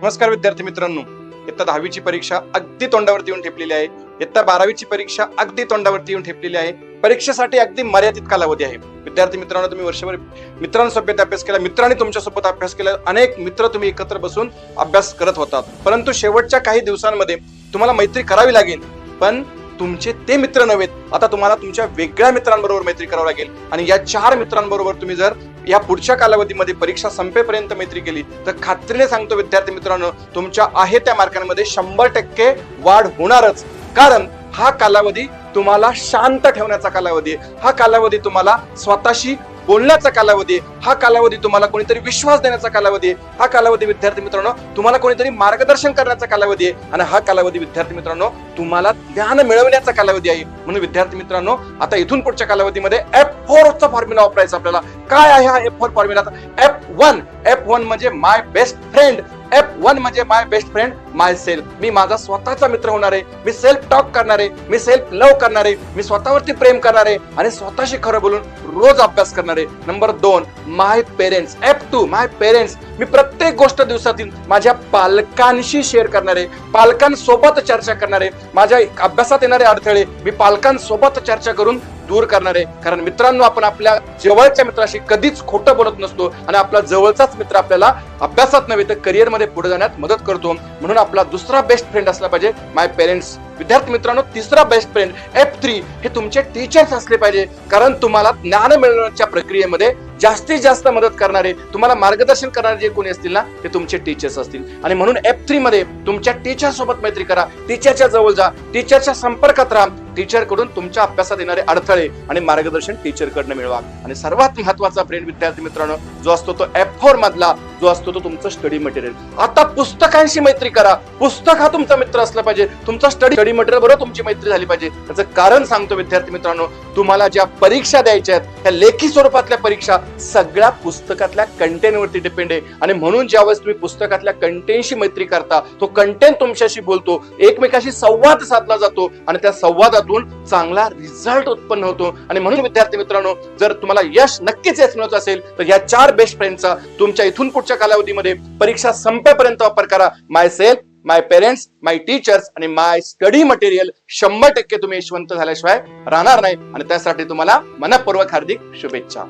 नमस्कार विद्यार्थी मित्रांनो, इयत्ता 10वीची परीक्षा अगदी तोंडावरती येऊन ठेपलेली आहे. इयत्ता 12वीची परीक्षा अगदी तोंडावरती येऊन ठेपलेली आहे. परीक्षेसाठी अगदी मर्यादित कालावधी आहे. विद्यार्थी मित्रांनो, तुम्ही वर्षभर मित्रांसोबत अभ्यास केला, मित्रांनी तुमच्यासोबत अभ्यास केला, अनेक मित्र तुम्ही एकत्र बसून अभ्यास करत होतात. परंतु शेवटच्या काही दिवसांमध्ये तुम्हाला मैत्री करावी लागेल, पण तुमचे ते मित्र नव्हेत. आता तुम्हाला तुमच्या वेगळ्या मित्रांबरोबर मैत्री करावी लागेल. आणि या 4 मित्रांबरोबर तुम्ही जर या पुढच्या कालावधीमध्ये परीक्षा संपेपर्यंत मैत्री केली तर खात्रीने सांगतो विद्यार्थी मित्रांनो, तुमच्या आहे त्या मार्कांमध्ये 100% वाढ होणारच. कारण हा कालावधी तुम्हाला शांत ठेवण्याचा कालावधी आहे. हा कालावधी तुम्हाला स्वतःशी बोलण्याचा कालावधी आहे. हा कालावधी तुम्हाला कोणीतरी विश्वास देण्याचा कालावधी आहे. हा कालावधी विद्यार्थी मित्रांनो तुम्हाला कोणीतरी मार्गदर्शन करण्याचा कालावधी आहे. आणि हा कालावधी विद्यार्थी मित्रांनो तुम्हाला ज्ञान मिळवण्याचा कालावधी आहे. म्हणून विद्यार्थी मित्रांनो, आता इथून पुढच्या कालावधीमध्ये F4 चा फॉर्म्युला वापरायचा आपल्याला. काय आहे हा F4 फॉर्म्युला? F1 म्हणजे माय बेस्ट फ्रेंड. F1 म्हणजे माय बेस्ट फ्रेंड माय सेल्फ. मी माझा स्वतःचा मित्र होणार आहे. मी सेल्फ टॉक करणार आहे. मी सेल्फ लव्ह करणार आहे. मी स्वतःवरती प्रेम करणार आहे आणि स्वतःशी खरं बोलून रोज अभ्यास करणार आहे. नंबर 2 माय पेरेंट्स. F2 माय पेरेंट्स. मी प्रत्येक गोष्ट दिवसातील माझ्या पालकांशी शेअर करणार आहे. पालकांसोबत चर्चा करणार आहे. माझ्या अभ्यासात येणारे अडथळे मी पालकांसोबत चर्चा करून दूर करणार आहे. कारण मित्रांनो, आपण आपल्या जवळच्या मित्राशी कधीच खोटं बोलत नसतो आणि आपला जवळचाच मित्र आपल्याला अभ्यासात नव्हे तर करिअर मध्ये पुढे जाण्यात मदत करतो. म्हणून आपला दुसरा बेस्ट फ्रेंड असला पाहिजे माय पेरेंट्स. विद्यार्थी मित्रांनो, तिसरा बेस्ट फ्रेंड F3 हे तुमचे टीचर्स असले पाहिजे. कारण तुम्हाला ज्ञान मिळवण्याच्या प्रक्रियेमध्ये जास्तीत जास्त मदत करणारे, तुम्हाला मार्गदर्शन करणारे जे कोणी असतील ना, ते तुमचे टीचर्स असतील. आणि म्हणून F3 मध्ये तुमच्या टीचर सोबत मैत्री करा. टीचरच्या जवळ जा, टीचरच्या संपर्कात राहा. टीचर कडून तुमच्या अभ्यासात येणारे अडथळे आणि मार्गदर्शन टीचर कडनं मिळवा. आणि सर्वात महत्वाचा फ्रेंड विद्यार्थी मित्रांनो जो असतो तो F4 मधला जो असतो तो तुमचं स्टडी मटेरियल. आता पुस्तकांशी मैत्री करा. पुस्तक हा तुमचा मित्र असला पाहिजे. तुमचा स्टडी मटेरियल बरोबर तुमची मैत्री झाली पाहिजे. त्याचं कारण सांगतो विद्यार्थी मित्रांनो, तुम्हाला ज्या परीक्षा द्यायच्या आहेत त्या लेखी स्वरूपातल्या परीक्षा सगळ्या पुस्तकातल्या कंटेंट वरती डिपेंड आहे. आणि म्हणून ज्यावेळेस तुम्ही पुस्तकातल्या कंटेंटशी मैत्री करता, तो कंटेंट तुमच्याशी बोलतो, एकमेकाशी संवाद साधला जातो आणि त्या संवादातून चांगला रिझल्ट उत्पन्न होतो. आणि म्हणून विद्यार्थी मित्रांनो, जर तुम्हाला यश नक्कीच मिळत असेल तर या 4 बेस्ट फ्रेंडचा तुमच्या इथून पुढच्या कालावधीमध्ये परीक्षा संपेपर्यंत वापर करा. माय सेल्फ, माय पेरेंट्स, माय टीचर्स आणि माय स्टडी मटेरियल 100% तुम्ही यशवंत झाल्याशिवाय राहणार नाही. आणि त्यासाठी तुम्हाला मनपूर्वक हार्दिक शुभेच्छा.